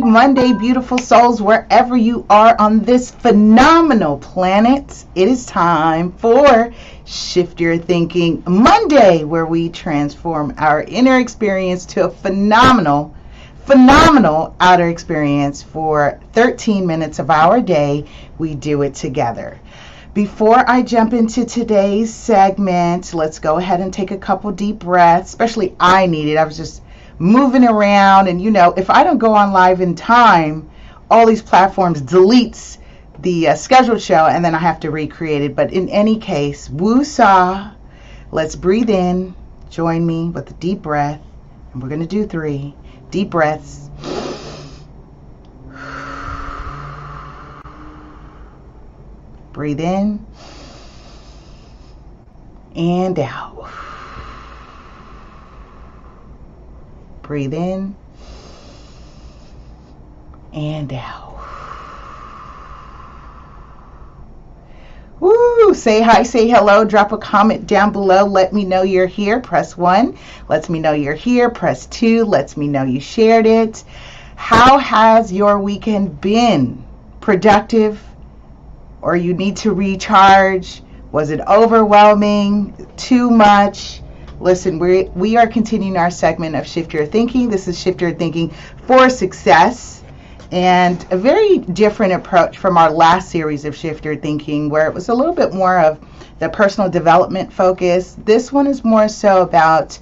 Monday, beautiful souls, wherever you are on this phenomenal planet. It is time for Shift Your Thinking Monday, where we transform our inner experience to a phenomenal outer experience for 13 minutes of our day. We do it together. Before I jump into today's segment, let's go ahead and take a couple deep breaths. Especially I need it. I was just moving around, and if I don't go on live in time, all these platforms deletes the scheduled show, and then I have to recreate it. But in any case, woo-saw. Let's breathe in. Join me with a deep breath, and we're going to do 3 deep breaths. Breathe in and out. Breathe in and out. Woo! Say hi, say hello, drop a comment down below. Let me know you're here. Press 1. Lets me know you're here. Press 2. Lets me know you shared it. How has your weekend been? Productive? Or you need to recharge? Was it overwhelming? Too much? Listen, we are continuing our segment of Shift Your Thinking. This is Shift Your Thinking for Success, and a very different approach from our last series of Shift Your Thinking, where it was a little bit more of the personal development focus. This one is more so about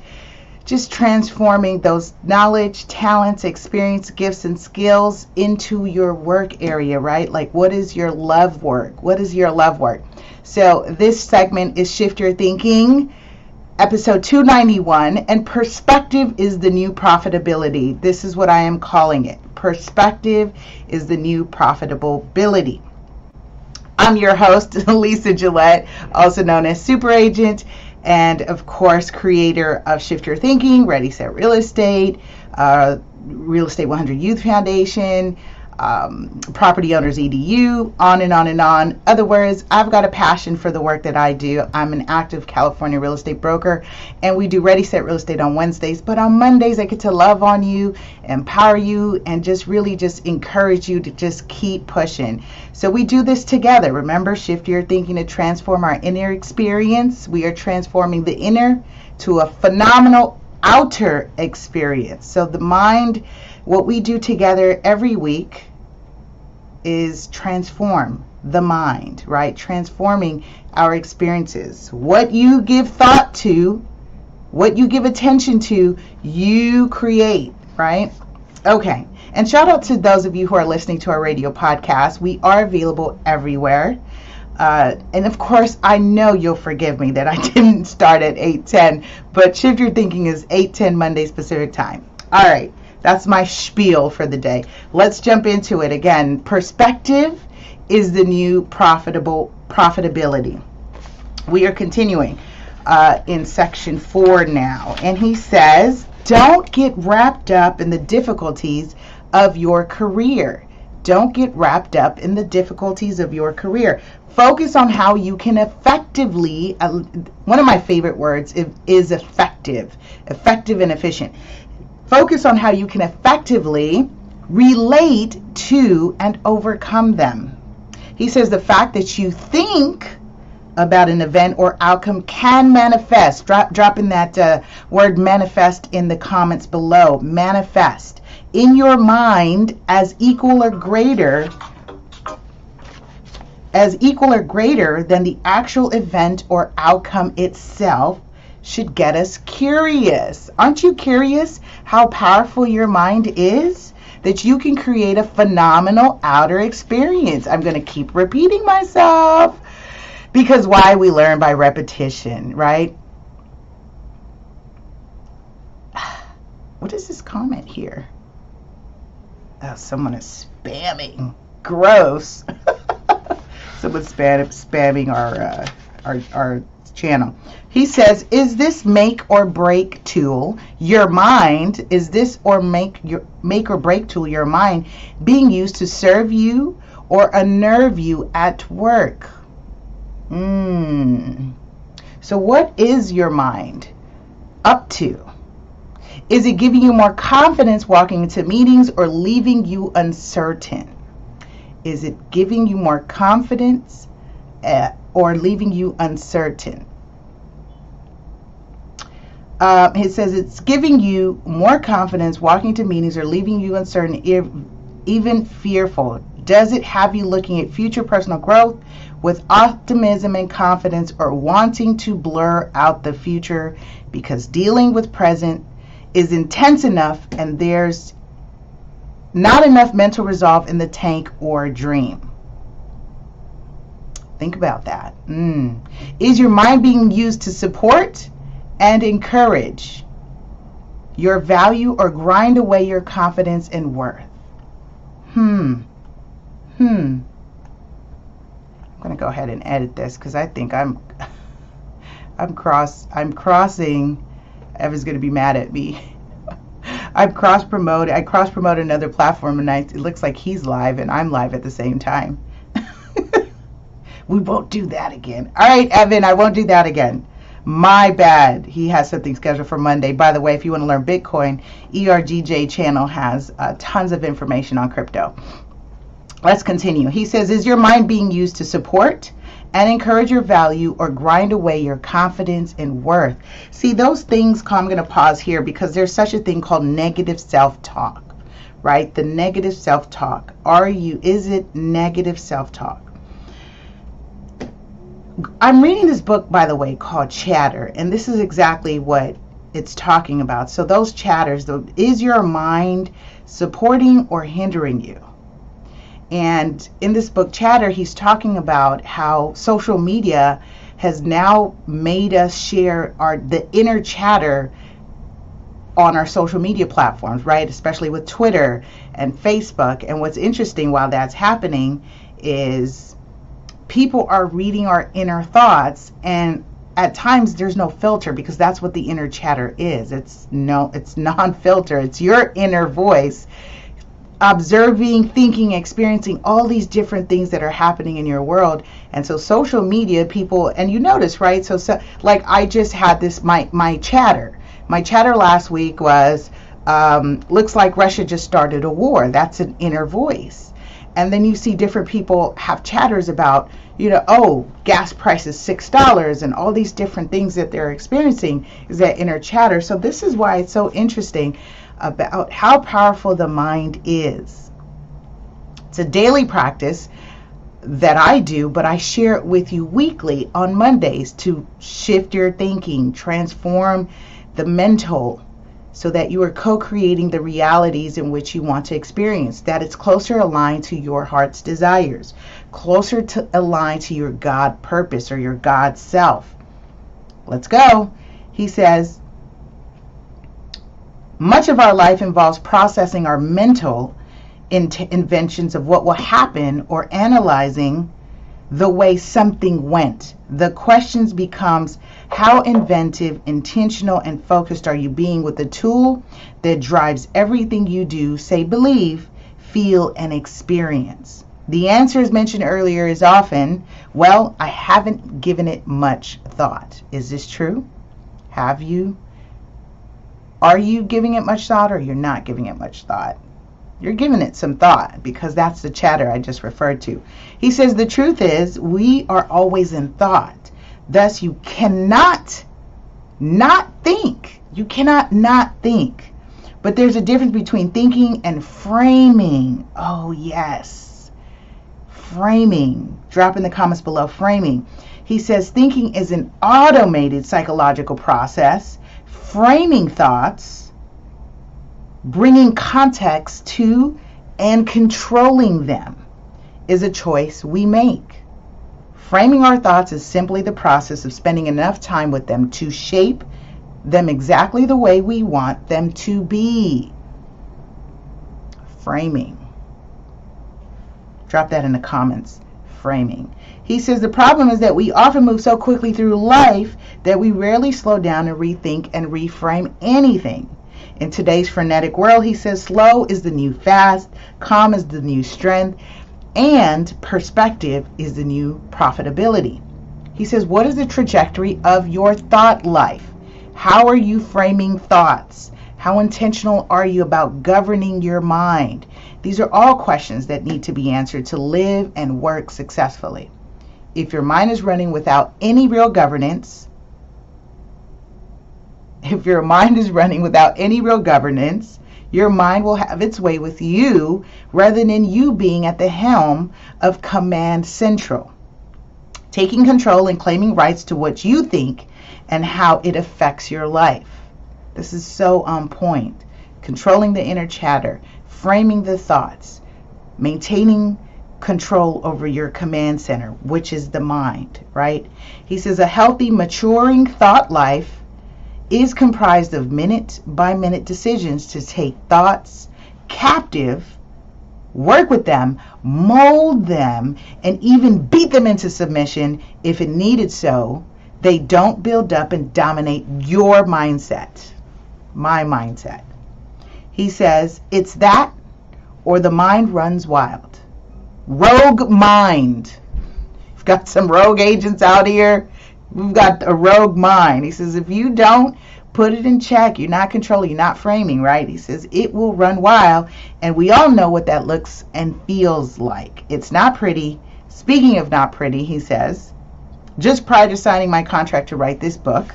just transforming those knowledge, talents, experience, gifts, and skills into your work area, right? Like, what is your love work? What is your love work? So this segment is Shift Your Thinking, episode 291, and perspective is the new profitability. This is what I am calling it. Perspective is the new profitability. I'm your host, Lisa Gillett, also known as Super Agent, and of course, creator of Shift Your Thinking, Ready, Set, Real Estate, Real Estate 100 Youth Foundation, Property Owners EDU, on and on and on. Other words, I've got a passion for the work that I do. I'm an active California real estate broker, and we do Ready, Set, Real Estate on Wednesdays. But on Mondays, I get to love on you, empower you, and just really just encourage you to just keep pushing. So we do this together. Remember, Shift Your Thinking to transform our inner experience. We are transforming the inner to a phenomenal outer experience. So the mind, what we do together every week is transform the mind, right? Transforming our experiences. What you give thought to, what you give attention to, you create, right? Okay. And shout out to those of you who are listening to our radio podcast. We are available everywhere. And of course, I know you'll forgive me that I didn't start at 8:10, but Shift Your Thinking is 8:10 Monday Pacific time. All right. That's my spiel for the day. Let's jump into it again. Perspective is the new profitability. We are continuing in section 4 now. And he says, don't get wrapped up in the difficulties of your career. Don't get wrapped up in the difficulties of your career. Focus on how you can effectively, one of my favorite words is effective and efficient. Focus on how you can effectively relate to and overcome them. He says the fact that you think about an event or outcome can manifest. Drop in that word manifest in the comments below. Manifest in your mind as equal or greater than the actual event or outcome itself should get us curious. Aren't you curious how powerful your mind is? That you can create a phenomenal outer experience. I'm going to keep repeating myself because why? We learn by repetition, right? What is this comment here? Oh, someone is spamming. Gross. Someone's spamming our channel. He says, is this make or break tool your mind? Is this or make or break tool your mind being used to serve you or unnerve you at work? So what is your mind up to? Is it giving you more confidence walking into meetings or leaving you uncertain? Is it giving you more confidence or leaving you uncertain? It says it's giving you more confidence walking to meetings or leaving you uncertain, even fearful. Does it have you looking at future personal growth with optimism and confidence, or wanting to blur out the future because dealing with present is intense enough and there's not enough mental resolve in the tank or dream? Think about that. Is your mind being used to support and encourage your value or grind away your confidence and worth? I'm going to go ahead and edit this because I think I'm crossing. Eva's going to be mad at me. I cross-promoted another platform, and it looks like he's live and I'm live at the same time. We won't do that again. All right, Evan, I won't do that again. My bad. He has something scheduled for Monday. By the way, if you want to learn Bitcoin, ERGJ channel has tons of information on crypto. Let's continue. He says, is your mind being used to support and encourage your value or grind away your confidence and worth? See, those things, I'm going to pause here because there's such a thing called negative self-talk, right? The negative self-talk. Is it negative self-talk? I'm reading this book, by the way, called Chatter, and this is exactly what it's talking about. So those chatters, is your mind supporting or hindering you? And in this book, Chatter, he's talking about how social media has now made us share the inner chatter on our social media platforms, right? Especially with Twitter and Facebook. And what's interesting while that's happening is people are reading our inner thoughts, and at times there's no filter, because that's what the inner chatter is. It's non-filter. It's your inner voice observing, thinking, experiencing all these different things that are happening in your world. And so social media, people, and you notice, right? So like I just had this, my chatter last week was, looks like Russia just started a war. That's an inner voice. And then you see different people have chatters about, gas price is $6 and all these different things that they're experiencing is that inner chatter. So this is why it's so interesting about how powerful the mind is. It's a daily practice that I do, but I share it with you weekly on Mondays to shift your thinking, transform the mental, so that you are co-creating the realities in which you want to experience, that it's closer aligned to your heart's desires, closer to aligned to your God purpose or your God self. Let's go. He says, much of our life involves processing our mental inventions of what will happen or analyzing the way something went. The questions becomes, how inventive, intentional, and focused are you being with the tool that drives everything you do, say, believe, feel, and experience? The answer, as mentioned earlier, is often, well, I haven't given it much thought. Is this true? Have you? Are you giving it much thought, or you're not giving it much thought? You're giving it some thought, because that's the chatter I just referred to. He says the truth is we are always in thought. Thus, you cannot not think. You cannot not think. But there's a difference between thinking and framing. Oh, yes. Framing. Drop in the comments below, framing. He says thinking is an automated psychological process. Framing thoughts, bringing context to and controlling them, is a choice we make. Framing our thoughts is simply the process of spending enough time with them to shape them exactly the way we want them to be. Framing. Drop that in the comments. Framing. He says the problem is that we often move so quickly through life that we rarely slow down and rethink and reframe anything. In today's frenetic world, he says, slow is the new fast, calm is the new strength, and perspective is the new profitability. He says, what is the trajectory of your thought life? How are you framing thoughts? How intentional are you about governing your mind? These are all questions that need to be answered to live and work successfully. If your mind is running without any real governance, your mind will have its way with you rather than you being at the helm of command central, taking control and claiming rights to what you think and how it affects your life. This is so on point. Controlling the inner chatter, framing the thoughts, maintaining control over your command center, which is the mind, right? He says a healthy, maturing thought life is comprised of minute-by-minute decisions to take thoughts captive, work with them, mold them, and even beat them into submission if it needed so. They don't build up and dominate your mindset, my mindset. He says it's that or the mind runs wild. Rogue mind. We've got some rogue agents out here. We've got a rogue mind. He says, if you don't put it in check, you're not controlling, you're not framing, right? He says, it will run wild. And we all know what that looks and feels like. It's not pretty. Speaking of not pretty, he says, just prior to signing my contract to write this book,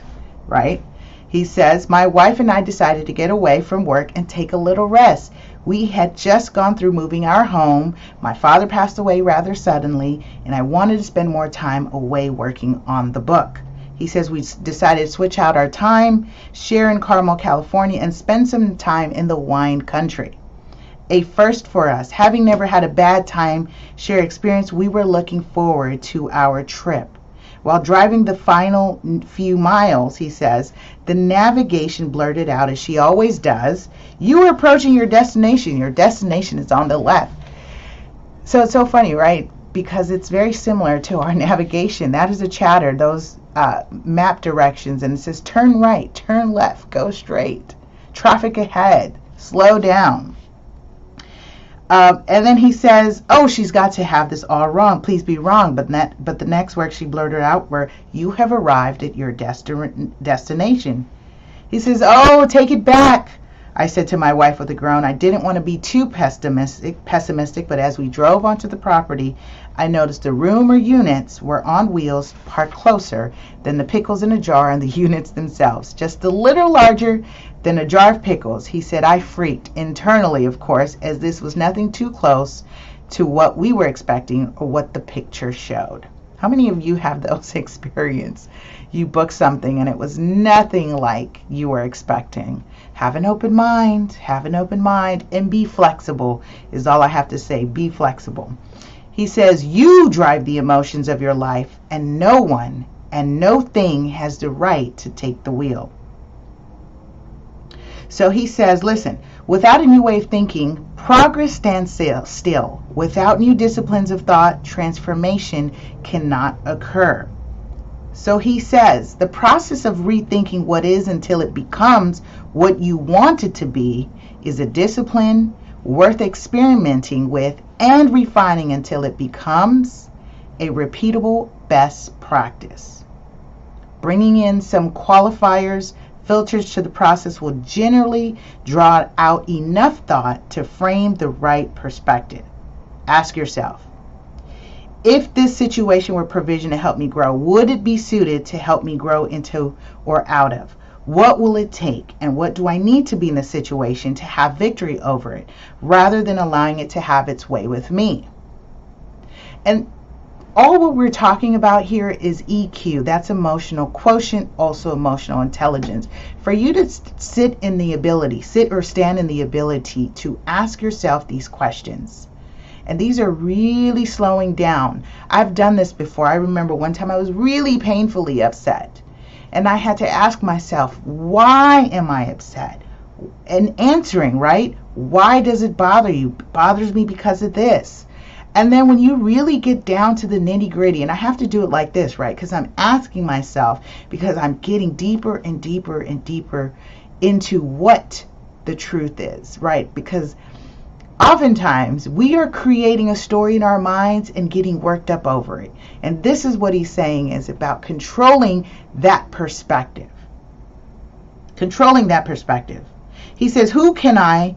right? He says, my wife and I decided to get away from work and take a little rest. We had just gone through moving our home. My father passed away rather suddenly, and I wanted to spend more time away working on the book. He says we decided to switch out our time, share in Carmel, California, and spend some time in the wine country. A first for us. Having never had a bad time share experience, we were looking forward to our trip. While driving the final few miles, he says, the navigation blurted out, as she always does, you are approaching your destination. Your destination is on the left. So it's so funny, right? Because it's very similar to our navigation. That is a chatter, those map directions. And it says, turn right, turn left, go straight. Traffic ahead, slow down. And then he says, oh, she's got to have this all wrong. Please be wrong. But the next words she blurted out were, you have arrived at your destination. He says, oh, take it back. I said to my wife with a groan. I didn't want to be too pessimistic, but as we drove onto the property, I noticed the room or units were on wheels parked closer than the pickles in a jar and the units themselves, just a little larger than a jar of pickles. He said, I freaked internally, of course, as this was nothing too close to what we were expecting or what the picture showed. How many of you have those experiences? You booked something and it was nothing like you were expecting. Have an open mind, and be flexible is all I have to say. Be flexible. He says, you drive the emotions of your life, and no one and no thing has the right to take the wheel. So he says, listen, without a new way of thinking, progress stands still. Without new disciplines of thought, transformation cannot occur. So he says, the process of rethinking what is until it becomes what you want it to be is a discipline worth experimenting with and refining until it becomes a repeatable best practice. Bringing in some qualifiers, filters to the process will generally draw out enough thought to frame the right perspective. Ask yourself, if this situation were provision to help me grow, would it be suited to help me grow into or out of? What will it take, and what do I need to be in the situation to have victory over it, rather than allowing it to have its way with me? And all what we're talking about here is EQ. That's emotional quotient, also emotional intelligence. For you to sit or stand in the ability to ask yourself these questions. And these are really slowing down. I've done this before. I remember one time I was really painfully upset. And I had to ask myself, why am I upset? And answering, right? Why does it bother you? It bothers me because of this. And then when you really get down to the nitty gritty, and I have to do it like this, right? Because I'm asking myself, because I'm getting deeper and deeper and deeper into what the truth is, right? Because oftentimes we are creating a story in our minds and getting worked up over it. And this is what he's saying is about controlling that perspective. Controlling that perspective. He says, who can I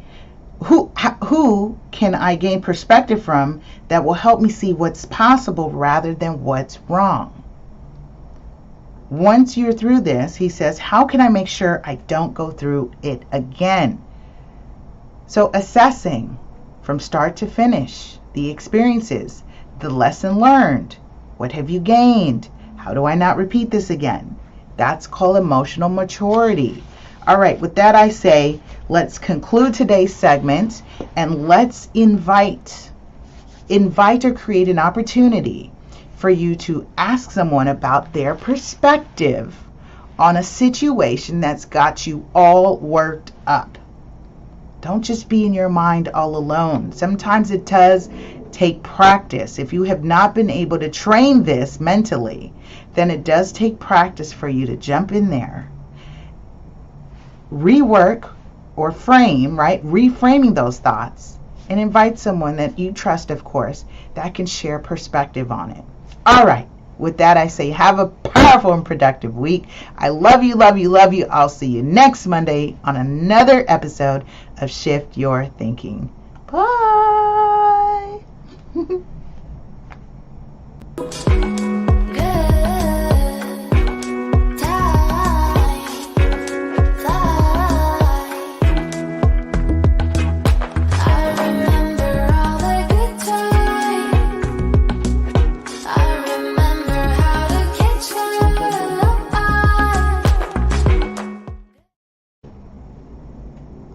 gain perspective from that will help me see what's possible rather than what's wrong? Once you're through this, he says, how can I make sure I don't go through it again? So assessing from start to finish the experiences, the lesson learned, what have you gained? How do I not repeat this again? That's called emotional maturity. All right, with that I say, let's conclude today's segment and let's invite or create an opportunity for you to ask someone about their perspective on a situation that's got you all worked up. Don't just be in your mind all alone. Sometimes it does take practice. If you have not been able to train this mentally, then it does take practice for you to jump in there, rework or frame, right? Reframing those thoughts and invite someone that you trust, of course, that can share perspective on it. All right. With that, I say have a powerful and productive week. I love you, love you, love you. I'll see you next Monday on another episode of Shift Your Thinking. Bye.